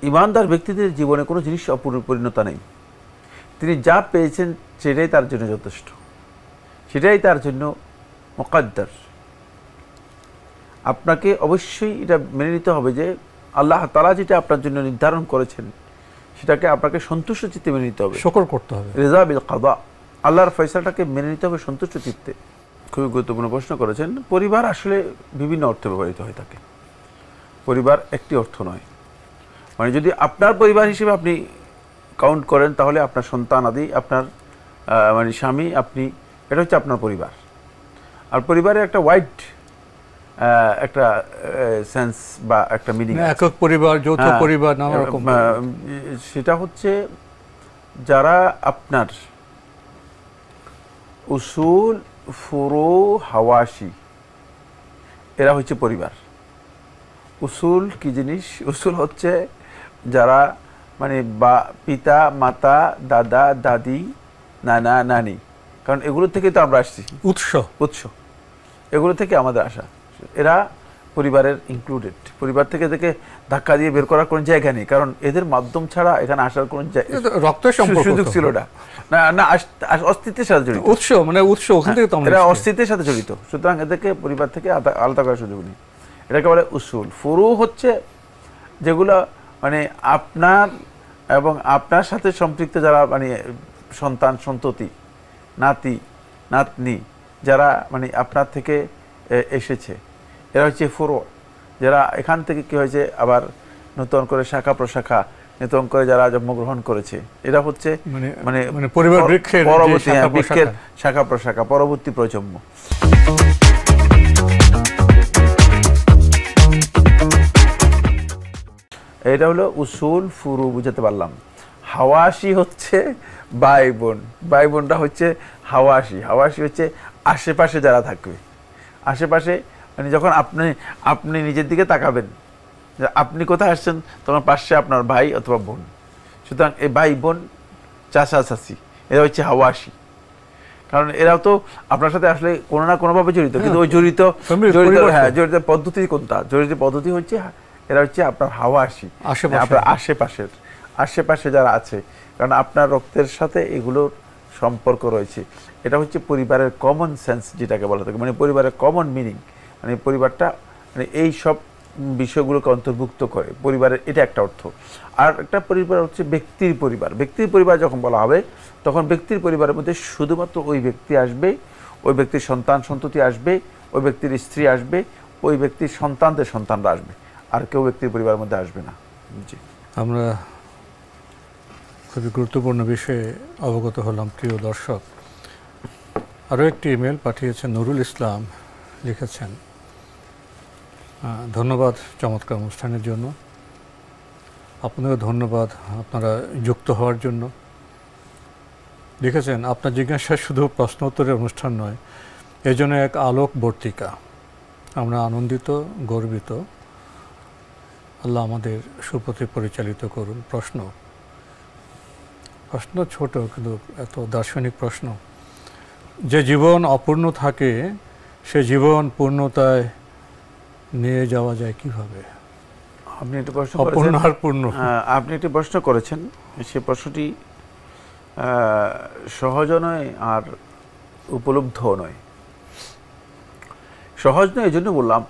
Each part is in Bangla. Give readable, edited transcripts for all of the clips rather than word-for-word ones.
ইমানদার ব্যক্তিদের জীবনে কোনো জিনিস অপরিণতা নেই। তিনি যা পেয়েছেন সেটাই তার জন্য যথেষ্ট, সেটাই তার জন্য মুকাদ্দার। আপনাকে অবশ্যই এটা মেনে নিতে হবে যে আল্লাহ তাআলা যেটা আপনার জন্য নির্ধারণ করেছেন সেটাকে আপনাকে সন্তুষ্ট চিত্তে মেনে নিতে হবে, শুকর করতে হবে। রিজা বিল কাদা, আল্লাহর ফয়সালাটাকে মেনে নিতে হবে সন্তুষ্ট চিত্তে। খুবই গুরুত্বপূর্ণ প্রশ্ন করেছেন। পরিবার আসলে বিভিন্ন অর্থে ব্যবহৃত হয়ে থাকে। পরিবার একটি অর্থ নয়, মানে যদি আপনার পরিবার হিসেবে আপনি কাউন্ট করেন তাহলে আপনার সন্তান আদি, আপনার মানে স্বামী, আপনি, এটা হচ্ছে আপনার পরিবার। আর পরিবারের একটা ওয়াইড একটা সেন্স বা একটা মিনিং, একক পরিবার, যৌথ পরিবার, নানা রকম। সেটা হচ্ছে যারা আপনার উসুল, ফুরু, হাওয়াশি, এরা হচ্ছে পরিবার। উসুল কি জিনিস? উসুল হচ্ছে যারা মানে বা পিতা, মাতা, দাদা, দাদি, নানা, নানি, কারণ এগুলো থেকে তো আমরা আসছি, উৎস এগুলো থেকে আমাদের আসা। এরা পরিবারের ইনক্লুডেড। পরিবার থেকে ধাক্কা দিয়ে বের করার কোনো জায়গা নেই, কারণ এদের মাধ্যম ছাড়া এখানে আসার কোনো সুযোগ ছিল না। না, অস্তিত্বের সাথে জড়িত। উৎস ওখান থেকে এরা অস্তিত্বের সাথে জড়িত, সুতরাং এদেরকে পরিবার থেকে আলাদা করার সুযোগ নেই। এটাকে বলে উসুল। ফুরু হচ্ছে যেগুলো মানে আপনার এবং আপনার সাথে সম্পৃক্ত যারা মানে সন্তান, সন্ততি, নাতি, নাতনি, যারা মানে আপনার থেকে এসেছে, এরা হচ্ছে ফুরু। যারা এখান থেকে কি হয়েছে আবার নতুন করে শাখা প্রশাখা, নতুন করে যারা জন্মগ্রহণ করেছে, এরা হচ্ছে মানে পরিবার বৃক্ষের শাখা প্রশাখা, পরবর্তী প্রজন্ম। এটা হলো উসুল, ফুরু, বুঝাতে পারলাম। হাওয়াশি হচ্ছে ভাই বোন। ভাই বোনটা হচ্ছে হাওয়াশি। হাওয়াশি হচ্ছে আশেপাশে যারা থাকবে, আশেপাশে মানে যখন আপনি নিজের দিকে তাকাবেন, আপনি কোথায় আসছেন, তোমার পাশে আপনার ভাই অথবা বোন। সুতরাং এই ভাই বোন, চাচা চাচি, এরা হচ্ছে হাওয়াশি। কারণ এরাও তো আপনার সাথে আসলে কোনো না কোনোভাবে জড়িত, কিন্তু ওই জড়িত পদ্ধতি কোনটা? জড়িত পদ্ধতি হচ্ছে এরা হচ্ছে আপনার হাওয়াশি, আপনার আশেপাশে যারা আছে, কারণ আপনার রক্তের সাথে এগুলোর সম্পর্ক রয়েছে। এটা হচ্ছে পরিবারের কমন সেন্স, যেটাকে বলা থাকে, মানে পরিবারের কমন মিনিং। মানে পরিবারটা মানে এই সব বিষয়গুলোকে অন্তর্ভুক্ত করে পরিবারের, এটা একটা অর্থ। আর একটা পরিবার হচ্ছে ব্যক্তির পরিবার। ব্যক্তির পরিবার যখন বলা হবে, তখন ব্যক্তির পরিবারের মধ্যে শুধুমাত্র ওই ব্যক্তি আসবে, ওই ব্যক্তির সন্তান সন্ততি আসবে, ওই ব্যক্তির স্ত্রী আসবে, ওই ব্যক্তির সন্তানদের সন্তানরা আসবে, আর কেউ ব্যক্তির পরিবারের মধ্যে আসবে না। জি, আমরা খুবই গুরুত্বপূর্ণ বিষয়ে অবগত হলাম। প্রিয় দর্শক, আরও একটি ইমেল পাঠিয়েছেন নুরুল ইসলাম, লিখেছেন, ধন্যবাদ চমৎকার অনুষ্ঠানের জন্য। আপনাদের ধন্যবাদ আপনারা যুক্ত হওয়ার জন্য। লিখেছেন, আপনার জিজ্ঞাসা শুধু প্রশ্ন উত্তরের অনুষ্ঠান নয়, এজন্য এক আলোকবর্তিকা। আমরা আনন্দিত, গর্বিত। আল্লাহ আমাদের সুপথে পরিচালিত করুন। প্রশ্ন ছোট, কিন্তু এত দার্শনিক প্রশ্ন। যে জীবন অপূর্ণ থাকে, সে জীবন পূর্ণতায় নিয়ে যাওয়া যায় কিভাবে? আপনি একটি প্রশ্ন অপূর্ণ আর পূর্ণ, আপনি একটি প্রশ্ন করেছেন। সে প্রশ্নটি সহজ নয় আর উপলব্ধ নয়। সহজ নয় এই জন্য বললাম,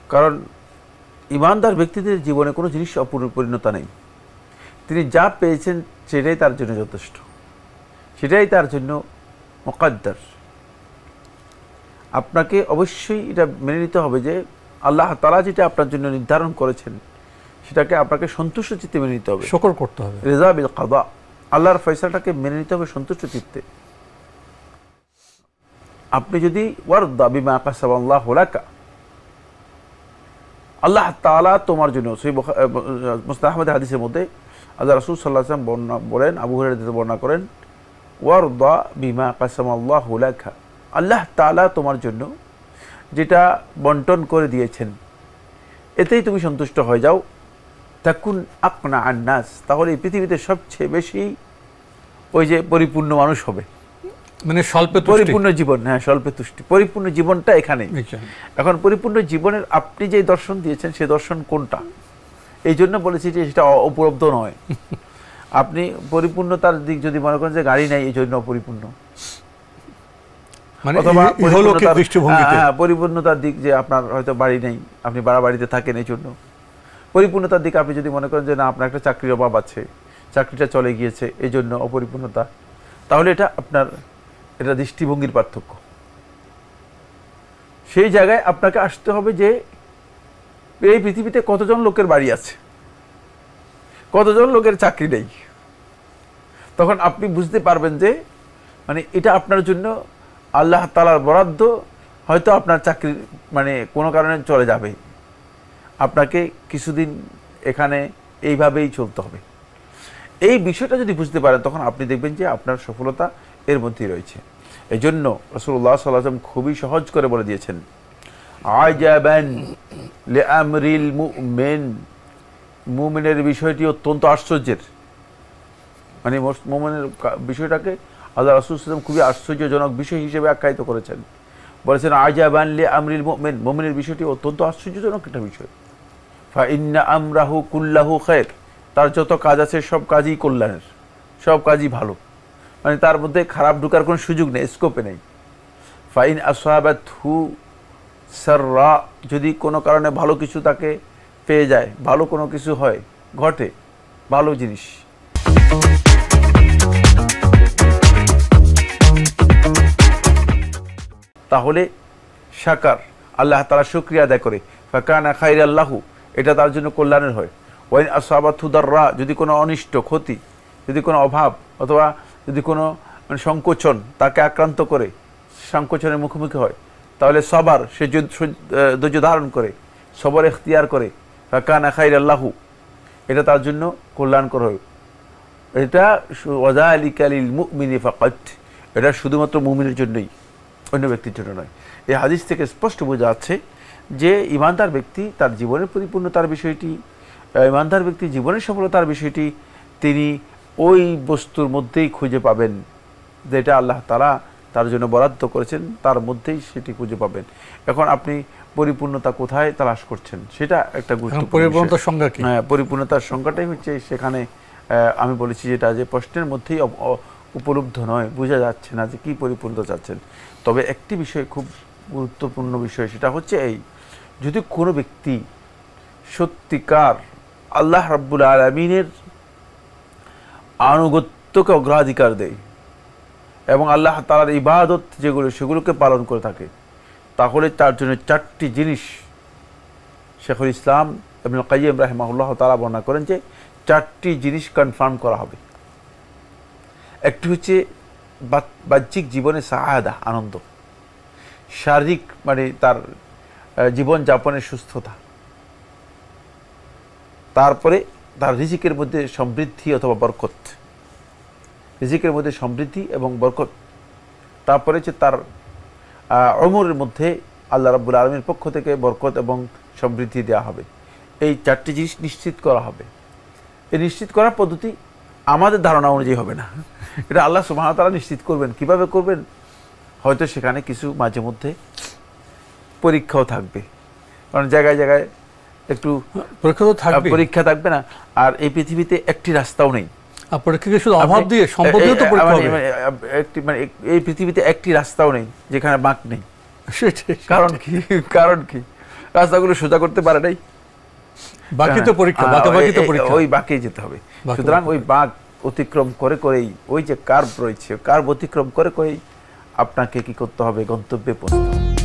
কারণ ইমানদার ব্যক্তিদের জীবনে কোনো জিনিস অপরিণতা নেই। তিনি যা পেয়েছেন সেটাই তার জন্য যথেষ্ট, সেটাই তার জন্য মুকাদ্দার। আপনাকে অবশ্যই এটা মেনে নিতে হবে যে আল্লাহ তাআলা যেটা আপনার জন্য নির্ধারণ করেছেন সেটাকে আপনাকে সন্তুষ্ট চিত্তে মেনে নিতে হবে, শুকর করতে হবে, রিজা বিল কাদা, আল্লাহর ফয়সালাটাকে মেনে নিতে হবে সন্তুষ্ট চিত্তে। আপনি যদি ওয়ারদা বিমা কাসাবাল্লাহু লাকা, আল্লাহ তাআলা তোমার জন্য, সেই মুসনাদ আহমদ হাদিসের মধ্যে আল্লাহ রাসূল সাল্লাল্লাহু আলাইহি ওয়াসাল্লাম বলেন, আবু হুরায়রা বর্ণনা করেন, ওয়ারদা বিমা কাসামাল্লাহু লাকা, আল্লাহ তাআলা তোমার জন্য যেটা বন্টন করে দিয়েছেন এতেই তুমি সন্তুষ্ট হয়ে যাও। তাকুন আকনা আন-নাস, তাহলে এই পৃথিবীতে সবচেয়ে বেশি ওই যে পরিপূর্ণ মানুষ হবে, মানে পরিপূর্ণ জীবন। হ্যাঁ, স্বল্পে তুষ্টি, পরিপূর্ণ জীবনটা এখানে। এখন পরিপূর্ণ জীবনের আপনি যে দর্শন দিয়েছেন সে দর্শন কোনটা, এই জন্য বলেছি যে সেটা উপলব্ধ নয়। আপনি পরিপূর্ণতার দিক যদি মনে করেন যে গাড়ি নাই এই জন্য অপরিপূর্ণ, মানে অথবা ইহলৌকিক দৃষ্টিভঙ্গিতে পরিপূর্ণতার দিক যে আপনার হয়তো বাড়ি নেই, আপনি ভাড়া বাড়িতে থাকেন এই জন্য। পরিপূর্ণতার দিক আপনি যদি মনে করেন যে না আপনার একটা চাকরির অভাব আছে, চাকরিটা চলে গিয়েছে এই জন্য অপরিপূর্ণতা, তাহলে এটা আপনার এটা দৃষ্টিভঙ্গির পার্থক্য। সেই জায়গায় আপনাকে আসতে হবে যে এই পৃথিবীতে কতজন লোকের বাড়ি আছে, কতজন লোকের চাকরি নেই। তখন আপনি বুঝতে পারবেন যে মানে এটা আপনার জন্য আল্লাহ তাআলার বরাদ্দ। হয়তো আপনার চাকরি মানে কোনো কারণে চলে যাবে, আপনাকে কিছুদিন এখানে এইভাবেই চলতে হবে। এই বিষয়টা যদি বুঝতে পারেন তখন আপনি দেখবেন যে আপনার সফলতা এর মধ্যেই রয়েছে। এই জন্য রাসূলুল্লাহ সাল্লাল্লাহু আলাইহি ওয়াসাল্লাম খুবই সহজ করে বলে দিয়েছেন, আজাবান লিআমরিল মুমিন, মুমিনের বিষয়টি অত্যন্ত আশ্চর্যের। মানে মুমিনের বিষয়টাকে আল্লাহ রাসূল সাল্লাল্লাহু আলাইহি ওয়াসাল্লাম খুবই আশ্চর্যজনক বিষয় হিসেবে আখ্যায়িত করেছেন। বলেছেন আজাবান লিআমরিল মুমিন, মুমিনের বিষয়টি অত্যন্ত আশ্চর্যজনক একটা বিষয়। ফাইন্না আমরাহু কুল্লাহু খায়র, তার যত কাজ আছে সব কাজই কল্যাণের, সব কাজই ভালো, মানে তার মধ্যে খারাপ ঢোকার কোনো সুযোগ নেই, স্কোপে নেই। ফাইন আসাবাতহু সাররা, যদি কোনো কারণে ভালো কিছু তাকে পেয়ে যায়, ভালো কোনো কিছু হয়, ঘটে ভালো জিনিস, তাহলে শাকার, আল্লাহ তাআলা শুকরিয়া আদায় করে, ফাকানা খায়রাল্লাহু, এটা তার জন্য কল্যাণের হয়। ওয়াইন আসাবাতহু দাররা, যদি কোনো অনিষ্ট ক্ষতি, যদি কোনো অভাব অথবা যদি কোনো মানে সংকোচন তাকে আক্রান্ত করে, সংকোচনের মুখোমুখি হয়, তাহলে সবার, সে ধৈর্য ধারণ করে, সবর এখতিয়ার করে, ফাকানা খায়রাল্লাহু, এটা তার জন্য কল্যাণকর হয়। এটা ওয়াযালিকা লিল মুমিনি ফাকাত, এটা শুধুমাত্র মুমিনের জন্যই, অন্য ব্যক্তির জন্য নয়। এই হাদিস থেকে স্পষ্ট বোঝা যাচ্ছে যে ঈমানদার ব্যক্তি তার জীবনের পরিপূর্ণতার বিষয়টি, ঈমানদার ব্যক্তি জীবনের সফলতার বিষয়টি তিনি ওই বস্তুর মধ্যেই খুঁজে পাবেন যেটা আল্লাহ তাআলা তার জন্য বরাদ্দ করেছেন, তার মধ্যেই সেটি খুঁজে পাবেন। এখন আপনি পরিপূর্ণতা কোথায় তালাশ করছেন সেটা একটা গুরুত্বপূর্ণ। পরিপূর্ণতার সংজ্ঞা কি? হ্যাঁ, পরিপূর্ণতার সংজ্ঞাটাই হচ্ছে সেখানে আমি বলেছি যেটা যে প্রশ্নের মধ্যেই উপলব্ধ নয়, বোঝা যাচ্ছে না যে কি পরিপূর্ণতা চাচ্ছেন। তবে একটি বিষয় খুব গুরুত্বপূর্ণ বিষয়, সেটা হচ্ছে এই, যদি কোনো ব্যক্তি সত্যিকার আল্লাহ রাব্বুল আলামিনের আনুগত্যকে অগ্রাধিকার দেয় এবং আল্লাহ তাআলার ইবাদত যেগুলো সেগুলোকে পালন করে থাকে, তাহলে তার জন্য চারটি জিনিস শেখুল ইসলাম ইবনুল কাইয়্যিম রাহিমাহুল্লাহ তাআলা বর্ণনা করেন যে চারটি জিনিস কনফার্ম করা হবে। একটি হচ্ছে বাহ্যিক জীবনে সাআদা, আনন্দ, শারীরিক মানে তার জীবন যাপনের সুস্থতা, তারপরে তার রিজিকের মধ্যে সমৃদ্ধি অথবা বরকত, রিজিকের মধ্যে সমৃদ্ধি এবং বরকত, তারপরে হচ্ছে তার উমরের মধ্যে আল্লাহ রাব্বুল আলামিনের পক্ষ থেকে বরকত এবং সমৃদ্ধি দেওয়া হবে। এই চারটি জিনিস নিশ্চিত করা হবে। এই নিশ্চিত করার পদ্ধতি আমাদের ধারণা অনুযায়ী হবে না, এটা আল্লাহ সুবহানাহু ওয়া তাআলা নিশ্চিত করবেন। কিভাবে করবেন? হয়তো সেখানে কিছু মাঝে মধ্যে পরীক্ষাও থাকবে, কারণ জায়গায় জায়গায় একটু পরীক্ষা থাকবে না। আর এই পৃথিবীতে একটি রাস্তাও নেই, শুধু অভাব দিয়ে সম্পদ দিয়ে তো পরীক্ষা হবে। মানে এই পৃথিবীতে একটি রাস্তাও নেই যেখানে বাঁক নেই। কারণ কি? কারণ কি? রাস্তাগুলো সোজা করতে পারে নাই, বাকি তো পরীক্ষা, ওই বাঁকেই যেতে হবে। সুতরাং ওই বাঁক অতিক্রম করে করেই, ওই যে কার্ভ রয়েছে, কার্ভ অতিক্রম করে করেই আপনাকে কি করতে হবে? গন্তব্যে পৌঁছতে হবে।